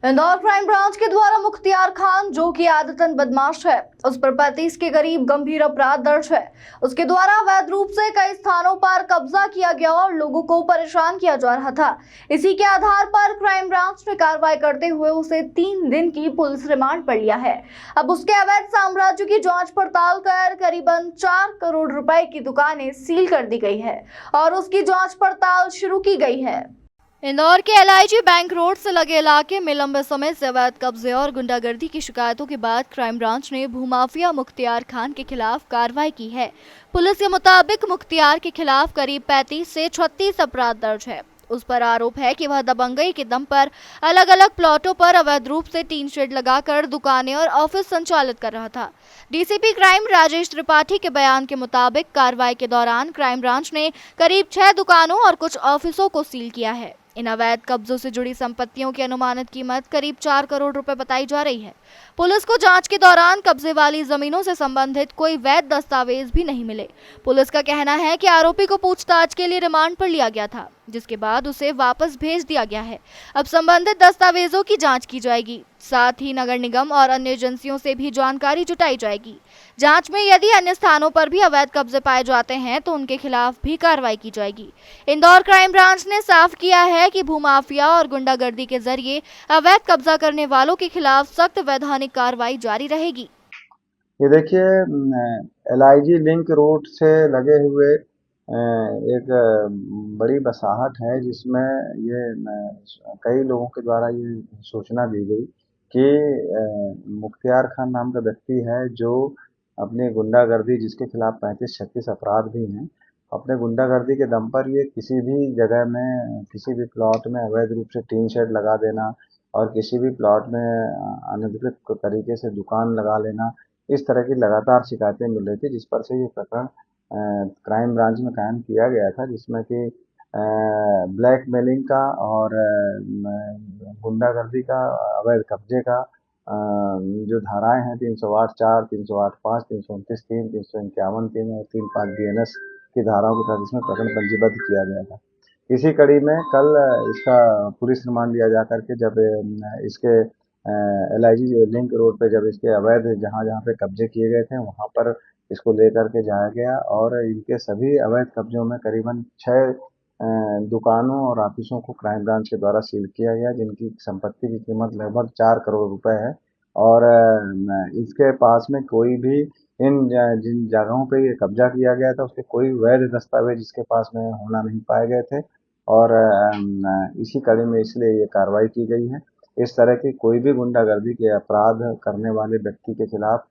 Indore crime branch के द्वारा मुख्तियार खान, जो कि आदतन बदमाश है, उस पर 35 के करीब गंभीर अपराध दर्ज है। उसके द्वारा अवैध रूप से कई स्थानों पर कब्जा किया गया और लोगों को परेशान किया जा रहा था। इसी के आधार पर क्राइम ब्रांच ने कार्रवाई करते हुए उसे 3 दिन की पुलिस रिमांड पर लिया है। अब उसके अवैध साम्राज्य की जांच पड़ताल कर करीबन 4 करोड़ रुपए की दुकानें सील कर दी गई है और उसकी जांच पड़ताल शुरू की गई है। इंदौर के एलआईजी बैंक रोड से लगे इलाके में लंबे समय से अवैध कब्जे और गुंडागर्दी की शिकायतों के बाद क्राइम ब्रांच ने भूमाफिया मुख्तियार खान के खिलाफ कार्रवाई की है। पुलिस के मुताबिक मुख्तियार के खिलाफ करीब 35 से 36 अपराध दर्ज है। उस पर आरोप है कि वह दबंगई के दम पर अलग अलग प्लॉटों पर अवैध रूप से टीन शेड लगाकर दुकानें और ऑफिस संचालित कर रहा था। डीसीपी क्राइम राजेश त्रिपाठी के बयान के मुताबिक कार्रवाई के दौरान क्राइम ब्रांच ने करीब 6 दुकानों और कुछ ऑफिसों को सील किया है। इन अवैध कब्जों से जुड़ी संपत्तियों की अनुमानित कीमत करीब 4 करोड़ रुपए बताई जा रही है। पुलिस को जांच के दौरान कब्जे वाली जमीनों से संबंधित कोई वैध दस्तावेज भी नहीं मिले। पुलिस का कहना है कि आरोपी को पूछताछ के लिए रिमांड पर लिया गया था, जिसके बाद उसे वापस भेज दिया गया है। अब संबंधित दस्तावेजों की जांच की जाएगी। साथ ही नगर निगम और अन्य एजेंसियों से भी जानकारी जुटाई जाएगी। जांच में यदि अन्य स्थानों पर भी अवैध कब्जे पाए जाते हैं तो उनके खिलाफ भी कार्रवाई की जाएगी। इंदौर क्राइम ब्रांच ने साफ किया है कि भूमाफिया और गुंडागर्दी के जरिए अवैध कब्जा करने वालों के खिलाफ सख्त वैधानिक कार्रवाई जारी रहेगी। ये देखिए, एलआईजी लिंक रोड से लगे हुए एक बड़ी बसाहट है जिसमें ये कई लोगों के द्वारा ये सूचना दी गई कि मुख्तियार खान नाम का व्यक्ति है जो अपनी गुंडागर्दी, जिसके खिलाफ 35-36 अपराध भी हैं, अपने गुंडागर्दी के दम पर ये किसी भी जगह में, किसी भी प्लॉट में अवैध रूप से टीन शेड लगा देना और किसी भी प्लॉट में अनधिकृत तरीके से दुकान लगा लेना, इस तरह की लगातार शिकायतें मिल रही थी, जिस पर से ये प्रकरण क्राइम ब्रांच में कायम किया गया था, जिसमें कि ब्लैकमेलिंग का और गुंडागर्दी का, अवैध कब्जे का जो धाराएं हैं 308(4), 308(5), 329(3), 351(3) और 35 बीएनएस की धाराओं के तहत इसमें प्रकरण पंजीबद्ध किया गया था। इसी कड़ी में कल इसका पुलिस रिमांड लिया जा करके जब इसके एलआईजी लिंक रोड पे जब इसके अवैध जहाँ जहाँ पे कब्जे किए गए थे वहाँ पर इसको लेकर के जाया गया और इनके सभी अवैध कब्जों में करीबन 6 दुकानों और ऑफिसों को क्राइम ब्रांच के द्वारा सील किया गया, जिनकी संपत्ति की कीमत लगभग 4 करोड़ रुपए है। और इसके पास में कोई भी जिन जगहों पे ये कब्जा किया गया था उसके कोई वैध दस्तावेज इसके पास में होना नहीं पाए गए थे और इसी कड़ी में इसलिए ये कार्रवाई की गई है। इस तरह की कोई भी गुंडागर्दी के अपराध करने वाले व्यक्ति के खिलाफ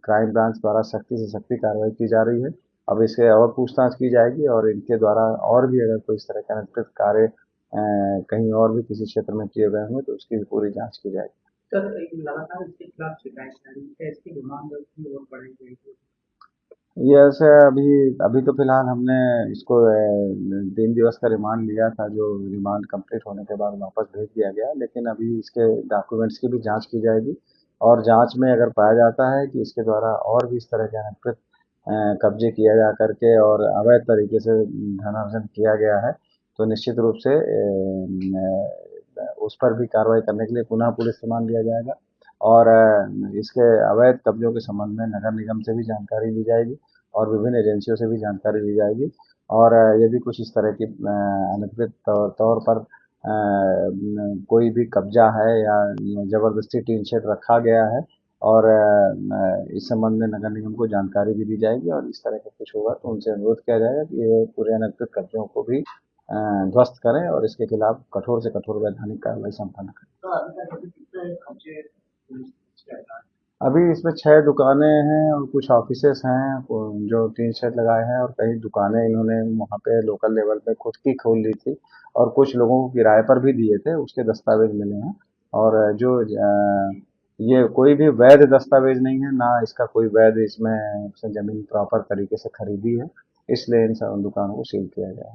क्राइम ब्रांच द्वारा सख्ती से सख्ती कार्रवाई की जा रही है। अब इसके और पूछताछ की जाएगी और इनके द्वारा और भी अगर कोई इस तरह का अनुचित कार्य कहीं और भी किसी क्षेत्र में किए गए होंगे तो उसकी भी पूरी जांच की जाएगी। सर, लगातार इसके खिलाफ शिकायत जारी है, इसकी डिमांड और बढ़ाई जाएगी। ये ऐसे अभी अभी तो फिलहाल हमने इसको 3 दिवस का रिमांड लिया था, जो रिमांड कंप्लीट होने के बाद वापस भेज दिया गया, लेकिन अभी इसके डॉक्यूमेंट्स की भी जांच की जाएगी और जांच में अगर पाया जाता है कि इसके द्वारा और भी इस तरह के अनधिकृत कब्जे किया जा करके और अवैध तरीके से धन अर्जन किया गया है तो निश्चित रूप से उस पर भी कार्रवाई करने के लिए पुनः पुलिस रिमांड लिया जाएगा और इसके अवैध कब्जों के संबंध में नगर निगम से भी जानकारी ली जाएगी और विभिन्न एजेंसियों से भी जानकारी ली जाएगी और यदि कुछ इस तरह की अनधिकृत तौर पर कोई भी कब्जा है या जबरदस्ती टीन शेड रखा गया है और इस संबंध में नगर निगम को जानकारी भी दी जाएगी और इस तरह का कुछ होगा तो उनसे अनुरोध किया जाएगा कि ये पूरे अनधिकृत कब्जों को भी ध्वस्त करें और इसके खिलाफ कठोर से कठोर वैधानिक कार्रवाई संपन्न करें। अभी इसमें 6 दुकानें हैं और कुछ ऑफिसेस हैं जो टीन शेड लगाए हैं और कई दुकानें इन्होंने वहाँ पे लोकल लेवल पे खुद की खोल ली थी और कुछ लोगों को किराए पर भी दिए थे, उसके दस्तावेज मिले हैं और जो ये कोई भी वैध दस्तावेज नहीं है, ना इसका कोई वैध इसमें जमीन प्रॉपर तरीके से खरीदी है, इसलिए इन सब दुकानों को सील किया गया है।